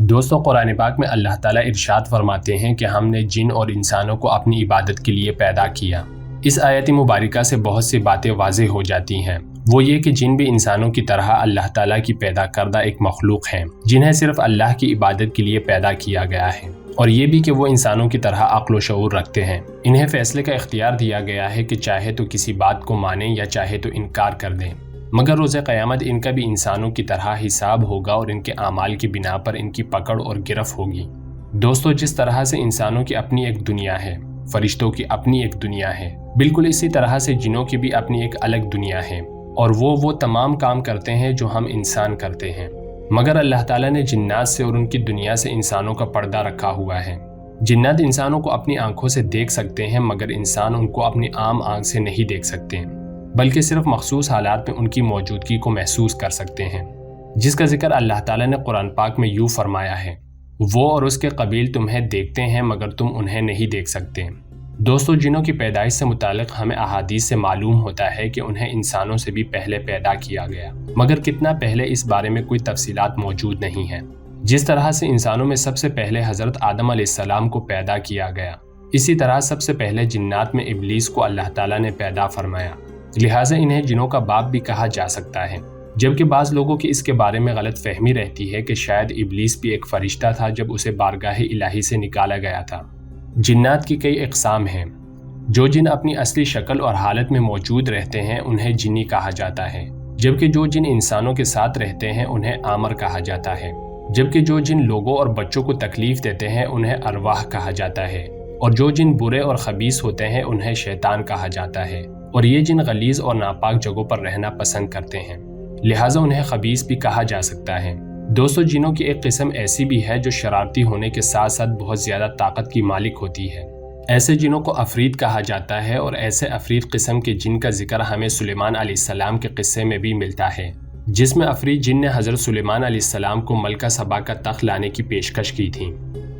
دوستوں، قرآن پاک میں اللہ تعالیٰ ارشاد فرماتے ہیں کہ ہم نے جن اور انسانوں کو اپنی عبادت کے لیے پیدا کیا۔ اس آیت مبارکہ سے بہت سی باتیں واضح ہو جاتی ہیں۔ وہ یہ کہ جن بھی انسانوں کی طرح اللہ تعالیٰ کی پیدا کردہ ایک مخلوق ہیں جنہیں صرف اللہ کی عبادت کے لیے پیدا کیا گیا ہے، اور یہ بھی کہ وہ انسانوں کی طرح عقل و شعور رکھتے ہیں۔ انہیں فیصلے کا اختیار دیا گیا ہے کہ چاہے تو کسی بات کو مانیں یا چاہے تو انکار کر دیں، مگر روز قیامت ان کا بھی انسانوں کی طرح حساب ہوگا اور ان کے اعمال کی بنا پر ان کی پکڑ اور گرفت ہوگی۔ دوستو، جس طرح سے انسانوں کی اپنی ایک دنیا ہے، فرشتوں کی اپنی ایک دنیا ہے، بالکل اسی طرح سے جنوں کی بھی اپنی ایک الگ دنیا ہے، اور وہ تمام کام کرتے ہیں جو ہم انسان کرتے ہیں، مگر اللہ تعالیٰ نے جنات سے اور ان کی دنیا سے انسانوں کا پردہ رکھا ہوا ہے۔ جنات انسانوں کو اپنی آنکھوں سے دیکھ سکتے ہیں، مگر انسان ان کو اپنی عام آنکھ سے نہیں دیکھ سکتے، بلکہ صرف مخصوص حالات میں ان کی موجودگی کو محسوس کر سکتے ہیں، جس کا ذکر اللہ تعالیٰ نے قرآن پاک میں یوں فرمایا ہے، وہ اور اس کے قبیل تمہیں دیکھتے ہیں مگر تم انہیں نہیں دیکھ سکتے۔ دوستو، جنوں کی پیدائش سے متعلق ہمیں احادیث سے معلوم ہوتا ہے کہ انہیں انسانوں سے بھی پہلے پیدا کیا گیا، مگر کتنا پہلے اس بارے میں کوئی تفصیلات موجود نہیں ہیں۔ جس طرح سے انسانوں میں سب سے پہلے حضرت آدم علیہ السلام کو پیدا کیا گیا، اسی طرح سب سے پہلے جنات میں ابلیس کو اللہ تعالیٰ نے پیدا فرمایا، لہٰذا انہیں جنوں کا باپ بھی کہا جا سکتا ہے، جبکہ بعض لوگوں کی اس کے بارے میں غلط فہمی رہتی ہے کہ شاید ابلیس بھی ایک فرشتہ تھا جب اسے بارگاہ الہی سے نکالا گیا تھا۔ جنات کی کئی اقسام ہیں۔ جو جن اپنی اصلی شکل اور حالت میں موجود رہتے ہیں انہیں جنی کہا جاتا ہے، جبکہ جو جن انسانوں کے ساتھ رہتے ہیں انہیں آمر کہا جاتا ہے، جبکہ جو جن لوگوں اور بچوں کو تکلیف دیتے ہیں انہیں ارواح کہا جاتا ہے، اور جو جن برے اور خبیث ہوتے ہیں انہیں شیطان کہا جاتا ہے، اور یہ جن غلیظ اور ناپاک جگہوں پر رہنا پسند کرتے ہیں، لہٰذا انہیں خبیث بھی کہا جا سکتا ہے۔ دوستو، جنوں کی ایک قسم ایسی بھی ہے جو شرارتی ہونے کے ساتھ ساتھ بہت زیادہ طاقت کی مالک ہوتی ہے۔ ایسے جنوں کو عفریت کہا جاتا ہے، اور ایسے عفریت قسم کے جن کا ذکر ہمیں سلیمان علیہ السلام کے قصے میں بھی ملتا ہے، جس میں عفریت جن نے حضرت سلیمان علیہ السلام کو ملکہ سبا کا تخت لانے کی پیشکش کی تھی۔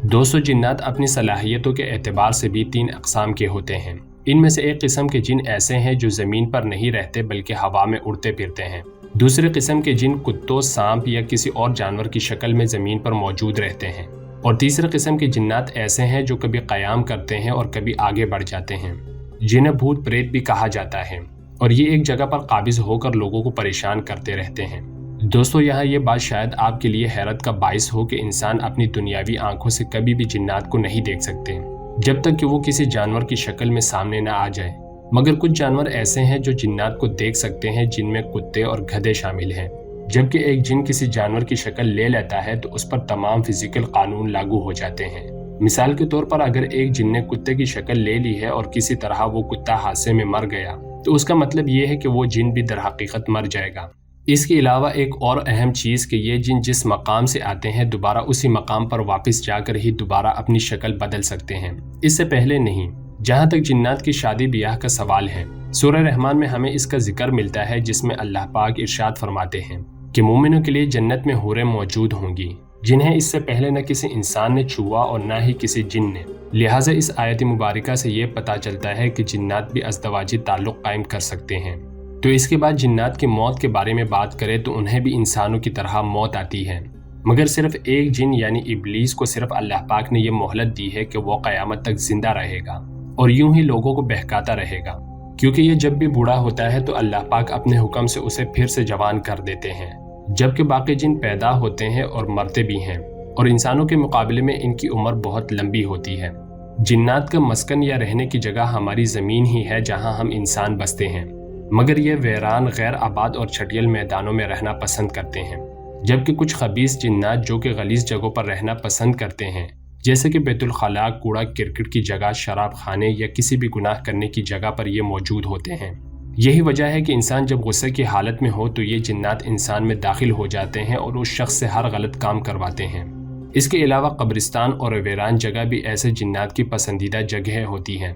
دوستو، جنات اپنی صلاحیتوں کے اعتبار سے بھی 3 اقسام کے ہوتے ہیں۔ ان میں سے ایک قسم کے جن ایسے ہیں جو زمین پر نہیں رہتے بلکہ ہوا میں اڑتے پھرتے ہیں۔ دوسرے قسم کے جن کتوں، سانپ یا کسی اور جانور کی شکل میں زمین پر موجود رہتے ہیں، اور تیسرے قسم کے جنات ایسے ہیں جو کبھی قیام کرتے ہیں اور کبھی آگے بڑھ جاتے ہیں، جنہیں بھوت پریت بھی کہا جاتا ہے، اور یہ ایک جگہ پر قابض ہو کر لوگوں کو پریشان کرتے رہتے ہیں۔ دوستو، یہاں یہ بات شاید آپ کے لیے حیرت کا باعث ہو کہ انسان اپنی دنیاوی آنکھوں سے کبھی بھی جنات کو نہیں دیکھ سکتے جب تک کہ وہ کسی جانور کی شکل میں سامنے نہ آ جائے، مگر کچھ جانور ایسے ہیں جو جنات کو دیکھ سکتے ہیں، جن میں کتے اور گدھے شامل ہیں۔ جبکہ ایک جن کسی جانور کی شکل لے لیتا ہے تو اس پر تمام فزیکل قانون لاگو ہو جاتے ہیں۔ مثال کے طور پر اگر ایک جن نے کتے کی شکل لے لی ہے اور کسی طرح وہ کتا حادثے میں مر گیا تو اس کا مطلب یہ ہے کہ وہ جن بھی در حقیقت مر جائے گا۔ اس کے علاوہ ایک اور اہم چیز کہ یہ جن جس مقام سے آتے ہیں دوبارہ اسی مقام پر واپس جا کر ہی دوبارہ اپنی شکل بدل سکتے ہیں، اس سے پہلے نہیں۔ جہاں تک جنات کی شادی بیاہ کا سوال ہے، سورہ رحمان میں ہمیں اس کا ذکر ملتا ہے، جس میں اللہ پاک ارشاد فرماتے ہیں کہ مومنوں کے لیے جنت میں حوریں موجود ہوں گی جنہیں اس سے پہلے نہ کسی انسان نے چھوا اور نہ ہی کسی جن نے۔ لہٰذا اس آیت مبارکہ سے یہ پتہ چلتا ہے کہ جنات بھی ازدواجی تعلق قائم کر سکتے ہیں۔ تو اس کے بعد جنات کی موت کے بارے میں بات کریں تو انہیں بھی انسانوں کی طرح موت آتی ہے، مگر صرف ایک جن یعنی ابلیس کو صرف اللہ پاک نے یہ مہلت دی ہے کہ وہ قیامت تک زندہ رہے گا اور یوں ہی لوگوں کو بہکاتا رہے گا، کیونکہ یہ جب بھی بوڑھا ہوتا ہے تو اللہ پاک اپنے حکم سے اسے پھر سے جوان کر دیتے ہیں، جبکہ باقی جن پیدا ہوتے ہیں اور مرتے بھی ہیں، اور انسانوں کے مقابلے میں ان کی عمر بہت لمبی ہوتی ہے۔ جنات کا مسکن یا رہنے کی جگہ ہماری زمین ہی ہے جہاں ہم انسان بستے ہیں، مگر یہ ویران، غیر آباد اور چھٹیل میدانوں میں رہنا پسند کرتے ہیں، جبکہ کچھ خبیث جنات جو کہ غلیظ جگہوں پر رہنا پسند کرتے ہیں، جیسے کہ بیت الخلاء، کوڑا کرکٹ کی جگہ، شراب خانے یا کسی بھی گناہ کرنے کی جگہ پر یہ موجود ہوتے ہیں۔ یہی وجہ ہے کہ انسان جب غصے کی حالت میں ہو تو یہ جنات انسان میں داخل ہو جاتے ہیں اور اس شخص سے ہر غلط کام کرواتے ہیں۔ اس کے علاوہ قبرستان اور ویران جگہ بھی ایسے جنات کی پسندیدہ جگہیں ہوتی ہیں۔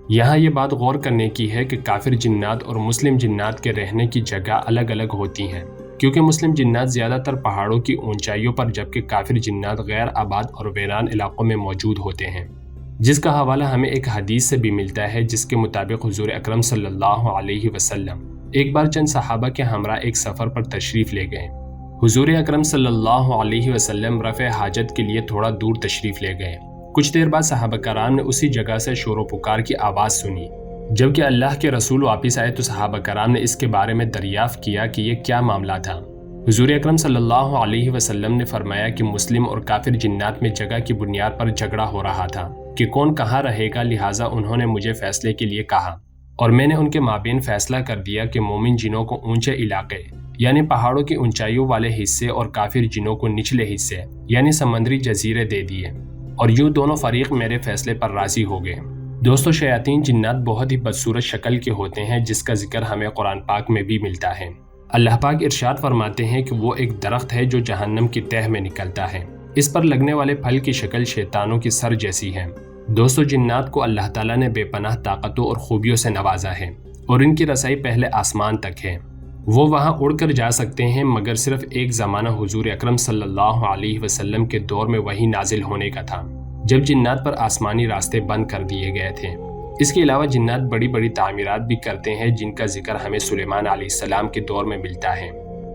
یہاں یہ بات غور کرنے کی ہے کہ کافر جنات اور مسلم جنات کے رہنے کی جگہ الگ الگ ہوتی ہیں، کیونکہ مسلم جنات زیادہ تر پہاڑوں کی اونچائیوں پر، جبکہ کافر جنات غیر آباد اور ویران علاقوں میں موجود ہوتے ہیں، جس کا حوالہ ہمیں ایک حدیث سے بھی ملتا ہے، جس کے مطابق حضور اکرم صلی اللہ علیہ وسلم ایک بار چند صحابہ کے ہمراہ ایک سفر پر تشریف لے گئے۔ حضور اکرم صلی اللہ علیہ وسلم رفع حاجت کے لیے تھوڑا دور تشریف لے گئے۔ کچھ دیر بعد صحابہ کرام نے اسی جگہ سے شور و پکار کی آواز سنی۔ جب کہ اللہ کے رسول واپس آئے تو صحابہ کرام نے اس کے بارے میں دریافت کیا کہ یہ کیا معاملہ تھا۔ حضور اکرم صلی اللہ علیہ وسلم نے فرمایا کہ مسلم اور کافر جنات میں جگہ کی بنیاد پر جھگڑا ہو رہا تھا کہ کون کہاں رہے گا، لہٰذا انہوں نے مجھے فیصلے کے لیے کہا اور میں نے ان کے مابین فیصلہ کر دیا کہ مومن جنوں کو اونچے علاقے یعنی پہاڑوں کی اونچائیوں والے حصے اور کافر جنوں کو نچلے حصے یعنی سمندری جزیرے دے دیے، اور یوں دونوں فریق میرے فیصلے پر راضی ہو گئے۔ دوستو، شیاطین جنات بہت ہی بدصورت شکل کے ہوتے ہیں جس کا ذکر ہمیں قرآن پاک میں بھی ملتا ہے۔ اللہ پاک ارشاد فرماتے ہیں کہ وہ ایک درخت ہے جو جہنم کی تہہ میں نکلتا ہے، اس پر لگنے والے پھل کی شکل شیطانوں کی سر جیسی ہے۔ دوستو، جنات کو اللہ تعالیٰ نے بے پناہ طاقتوں اور خوبیوں سے نوازا ہے اور ان کی رسائی پہلے آسمان تک ہے۔ وہ وہاں اڑ کر جا سکتے ہیں، مگر صرف ایک زمانہ حضور اکرم صلی اللہ علیہ وسلم کے دور میں وہی نازل ہونے کا تھا جب جنات پر آسمانی راستے بند کر دیے گئے تھے۔ اس کے علاوہ جنات بڑی بڑی تعمیرات بھی کرتے ہیں جن کا ذکر ہمیں سلیمان علیہ السلام کے دور میں ملتا ہے،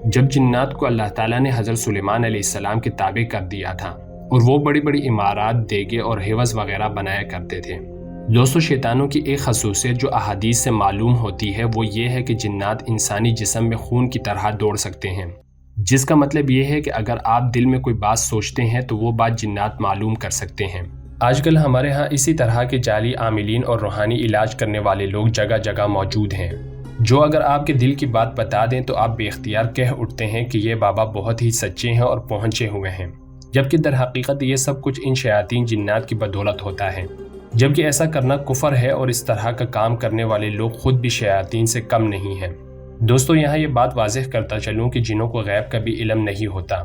جب جنات کو اللہ تعالیٰ نے حضرت سلیمان علیہ السلام کے تابع کر دیا تھا اور وہ بڑی بڑی عمارات، دیگے اور حوض وغیرہ بنایا کرتے تھے۔ دوستو، شیطانوں کی ایک خصوصیت جو احادیث سے معلوم ہوتی ہے وہ یہ ہے کہ جنات انسانی جسم میں خون کی طرح دوڑ سکتے ہیں، جس کا مطلب یہ ہے کہ اگر آپ دل میں کوئی بات سوچتے ہیں تو وہ بات جنات معلوم کر سکتے ہیں۔ آج کل ہمارے ہاں اسی طرح کے جعلی عاملین اور روحانی علاج کرنے والے لوگ جگہ جگہ موجود ہیں، جو اگر آپ کے دل کی بات بتا دیں تو آپ بے اختیار کہہ اٹھتے ہیں کہ یہ بابا بہت ہی سچے ہیں اور پہنچے ہوئے ہیں، جبکہ در حقیقت یہ سب کچھ ان شیاطین جنات کی بدولت ہوتا ہے، جبکہ ایسا کرنا کفر ہے اور اس طرح کا کام کرنے والے لوگ خود بھی شیاطین سے کم نہیں ہیں۔ دوستو، یہاں یہ بات واضح کرتا چلوں کہ جنوں کو غیب کا بھی علم نہیں ہوتا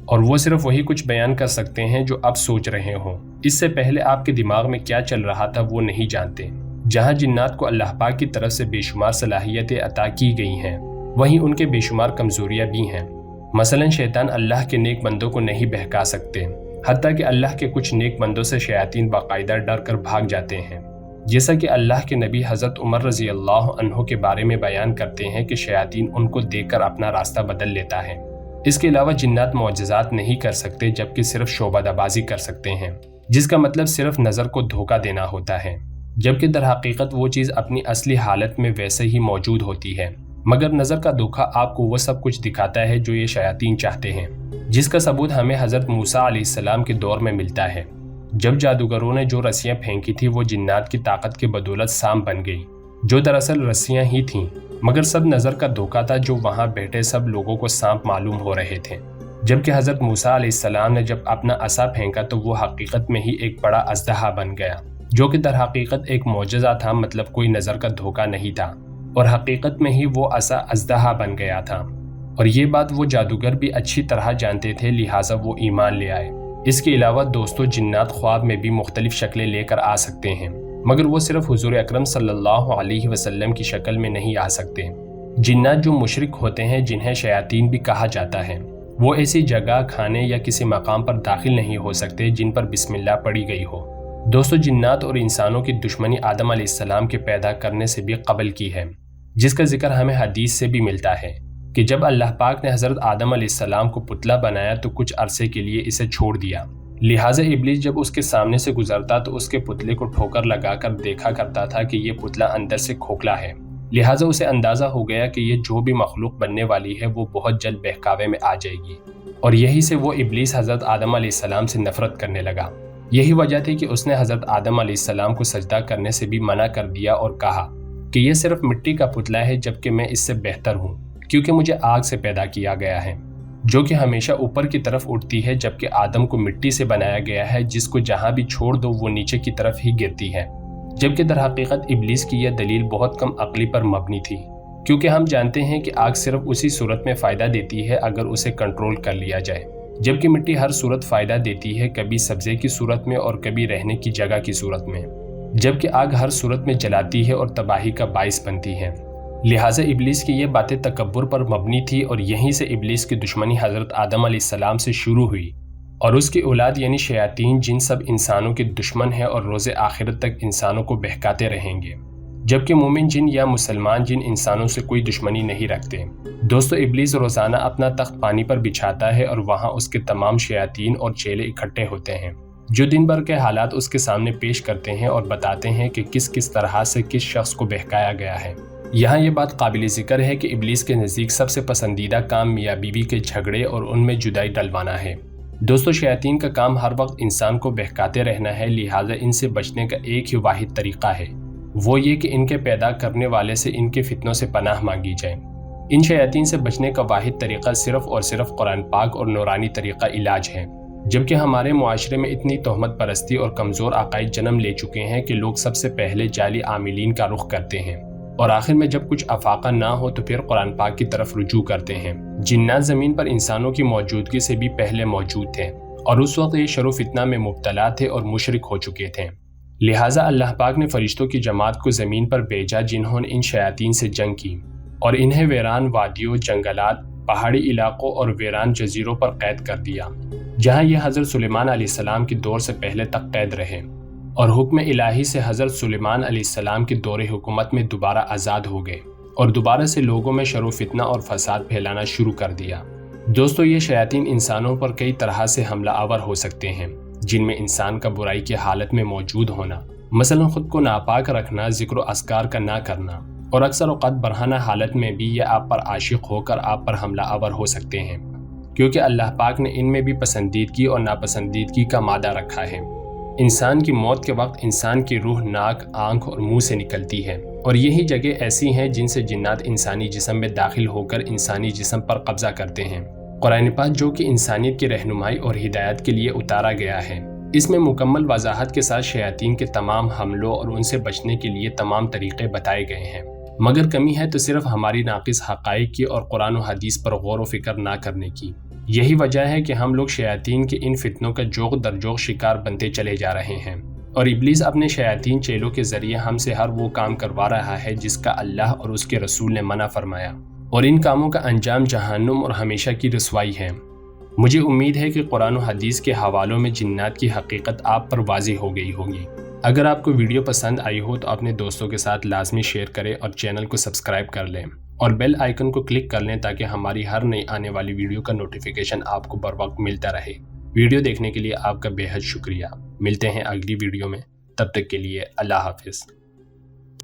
اور وہ صرف وہی کچھ بیان کر سکتے ہیں جو اب سوچ رہے ہوں، اس سے پہلے آپ کے دماغ میں کیا چل رہا تھا وہ نہیں جانتے۔ جہاں جنات کو اللہ پاک کی طرف سے بے شمار صلاحیتیں عطا کی گئی ہیں، وہیں ان کے بے شمار کمزوریاں بھی ہیں۔ مثلا شیطان اللہ کے نیک بندوں کو نہیں بہکا سکتے، حتیٰ کہ اللہ کے کچھ نیک بندوں سے شیاطین باقاعدہ ڈر کر بھاگ جاتے ہیں، جیسا کہ اللہ کے نبی حضرت عمر رضی اللہ عنہ کے بارے میں بیان کرتے ہیں کہ شیاطین ان کو دیکھ کر اپنا راستہ بدل لیتا ہے۔ اس کے علاوہ جنات معجزات نہیں کر سکتے جبکہ صرف شعبدہ بازی کر سکتے ہیں، جس کا مطلب صرف نظر کو دھوکہ دینا ہوتا ہے، جبکہ در حقیقت وہ چیز اپنی اصلی حالت میں ویسے ہی موجود ہوتی ہے، مگر نظر کا دھوکہ آپ کو وہ سب کچھ دکھاتا ہے جو یہ شیاطین چاہتے ہیں، جس کا ثبوت ہمیں حضرت موسیٰ علیہ السلام کے دور میں ملتا ہے، جب جادوگروں نے جو رسیاں پھینکی تھی وہ جنات کی طاقت کی بدولت سام بن گئی، جو دراصل رسیاں ہی تھیں، مگر سب نظر کا دھوکہ تھا جو وہاں بیٹھے سب لوگوں کو سانپ معلوم ہو رہے تھے۔ جبکہ حضرت موسیٰ علیہ السلام نے جب اپنا عصا پھینکا تو وہ حقیقت میں ہی ایک بڑا اژدہا بن گیا، جو کہ در حقیقت ایک معجزہ تھا، مطلب کوئی نظر کا دھوکہ نہیں تھا، اور حقیقت میں ہی وہ عصا اژدہا بن گیا تھا، اور یہ بات وہ جادوگر بھی اچھی طرح جانتے تھے، لہٰذا وہ ایمان لے آئے۔ اس کے علاوہ دوستو، جنات خواب میں بھی مختلف شکلیں لے کر آ سکتے ہیں، مگر وہ صرف حضور اکرم صلی اللہ علیہ وسلم کی شکل میں نہیں آ سکتے۔ جنات جو مشرک ہوتے ہیں، جنہیں شیاطین بھی کہا جاتا ہے، وہ ایسی جگہ، کھانے یا کسی مقام پر داخل نہیں ہو سکتے جن پر بسم اللہ پڑھی گئی ہو۔ دوستو، جنات اور انسانوں کی دشمنی آدم علیہ السلام کے پیدا کرنے سے بھی قبل کی ہے، جس کا ذکر ہمیں حدیث سے بھی ملتا ہے کہ جب اللہ پاک نے حضرت آدم علیہ السلام کو پتلا بنایا تو کچھ عرصے کے لیے اسے چھوڑ دیا، لہٰذا ابلیس جب اس کے سامنے سے گزرتا تو اس کے پتلے کو ٹھوکر لگا کر دیکھا کرتا تھا کہ یہ پتلا اندر سے کھوکھلا ہے، لہٰذا اسے اندازہ ہو گیا کہ یہ جو بھی مخلوق بننے والی ہے وہ بہت جلد بہکاوے میں آ جائے گی، اور یہی سے وہ ابلیس حضرت آدم علیہ السلام سے نفرت کرنے لگا۔ یہی وجہ تھی کہ اس نے حضرت آدم علیہ السلام کو سجدہ کرنے سے بھی منع کر دیا اور کہا کہ یہ صرف مٹی کا پتلا ہے، جبکہ میں اس سے بہتر ہوں، کیونکہ مجھے آگ سے پیدا کیا گیا ہے، جو کہ ہمیشہ اوپر کی طرف اٹھتی ہے، جبکہ آدم کو مٹی سے بنایا گیا ہے جس کو جہاں بھی چھوڑ دو وہ نیچے کی طرف ہی گرتی ہے۔ جبکہ در حقیقت ابلیس کی یہ دلیل بہت کم عقلی پر مبنی تھی، کیونکہ ہم جانتے ہیں کہ آگ صرف اسی صورت میں فائدہ دیتی ہے اگر اسے کنٹرول کر لیا جائے، جبکہ مٹی ہر صورت فائدہ دیتی ہے، کبھی سبزے کی صورت میں اور کبھی رہنے کی جگہ کی صورت میں، جبکہ آگ ہر صورت میں جلاتی ہے اور تباہی کا باعث بنتی ہے۔ لہٰذا ابلیس کی یہ باتیں تکبر پر مبنی تھی، اور یہیں سے ابلیس کی دشمنی حضرت آدم علیہ السلام سے شروع ہوئی، اور اس کی اولاد یعنی شیاطین جن سب انسانوں کے دشمن ہیں اور روز آخرت تک انسانوں کو بہکاتے رہیں گے۔ جبکہ مومن جن یا مسلمان جن انسانوں سے کوئی دشمنی نہیں رکھتے۔ دوستو، ابلیس روزانہ اپنا تخت پانی پر بچھاتا ہے اور وہاں اس کے تمام شیاطین اور چیلے اکٹھے ہوتے ہیں جو دن بھر کے حالات اس کے سامنے پیش کرتے ہیں اور بتاتے ہیں کہ کس طرح سے کس شخص کو بہکایا گیا ہے۔ یہاں یہ بات قابل ذکر ہے کہ ابلیس کے نزدیک سب سے پسندیدہ کام میاں بیوی کے جھگڑے اور ان میں جدائی ڈلوانا ہے۔ دوستو، شیاطین کا کام ہر وقت انسان کو بہکاتے رہنا ہے، لہٰذا ان سے بچنے کا ایک ہی واحد طریقہ ہے، وہ یہ کہ ان کے پیدا کرنے والے سے ان کے فتنوں سے پناہ مانگی جائے۔ ان شیاطین سے بچنے کا واحد طریقہ صرف اور صرف قرآن پاک اور نورانی طریقہ علاج ہے۔ جبکہ ہمارے معاشرے میں اتنی تہمت پرستی اور کمزور عقائد جنم لے چکے ہیں کہ لوگ سب سے پہلے جعلی عاملین کا رخ کرتے ہیں اور آخر میں جب کچھ افاقہ نہ ہو تو پھر قرآن پاک کی طرف رجوع کرتے ہیں۔ جنات زمین پر انسانوں کی موجودگی سے بھی پہلے موجود تھے اور اس وقت یہ شر و فتنہ میں مبتلا تھے اور مشرک ہو چکے تھے۔ لہٰذا اللہ پاک نے فرشتوں کی جماعت کو زمین پر بھیجا جنہوں نے ان شیاطین سے جنگ کی اور انہیں ویران وادیوں، جنگلات، پہاڑی علاقوں اور ویران جزیروں پر قید کر دیا، جہاں یہ حضرت سلیمان علیہ السلام کے دور سے پہلے تک قید رہے اور حکم الہی سے حضرت سلیمان علیہ السلام کے دور حکومت میں دوبارہ آزاد ہو گئے اور دوبارہ سے لوگوں میں شر و فتنہ اور فساد پھیلانا شروع کر دیا۔ دوستو، یہ شیاطین انسانوں پر کئی طرح سے حملہ آور ہو سکتے ہیں، جن میں انسان کا برائی کی حالت میں موجود ہونا، مثلا خود کو ناپاک رکھنا، ذکر و اذکار کا نہ کرنا، اور اکثر اوقات برہنہ حالت میں بھی یہ آپ پر عاشق ہو کر آپ پر حملہ آور ہو سکتے ہیں، کیونکہ اللہ پاک نے ان میں بھی پسندیدگی اور ناپسندیدگی کا مادہ رکھا ہے۔ انسان کی موت کے وقت انسان کی روح ناک، آنکھ اور منہ سے نکلتی ہے، اور یہی جگہ ایسی ہیں جن سے جنات انسانی جسم میں داخل ہو کر انسانی جسم پر قبضہ کرتے ہیں۔ قرآن پاک جو کہ انسانیت کی رہنمائی اور ہدایت کے لیے اتارا گیا ہے، اس میں مکمل وضاحت کے ساتھ شیاطین کے تمام حملوں اور ان سے بچنے کے لیے تمام طریقے بتائے گئے ہیں، مگر کمی ہے تو صرف ہماری ناقص حقائق کی اور قرآن و حدیث پر غور و فکر نہ کرنے کی۔ یہی وجہ ہے کہ ہم لوگ شیاطین کے ان فتنوں کا جوق در جوق شکار بنتے چلے جا رہے ہیں، اور ابلیس اپنے شیاطین چیلوں کے ذریعے ہم سے ہر وہ کام کروا رہا ہے جس کا اللہ اور اس کے رسول نے منع فرمایا، اور ان کاموں کا انجام جہنم اور ہمیشہ کی رسوائی ہے۔ مجھے امید ہے کہ قرآن و حدیث کے حوالوں میں جنات کی حقیقت آپ پر واضح ہو گئی ہوگی۔ اگر آپ کو ویڈیو پسند آئی ہو تو اپنے دوستوں کے ساتھ لازمی شیئر کریں اور چینل کو سبسکرائب کر لیں اور بیل آئیکن کو کلک کر لیں تاکہ ہماری ہر نئی آنے والی ویڈیو کا نوٹیفیکیشن آپ کو بر وقت ملتا رہے۔ ویڈیو دیکھنے کے لیے آپ کا بے حد شکریہ۔ ملتے ہیں اگلی ویڈیو میں، تب تک کے لیے اللہ حافظ۔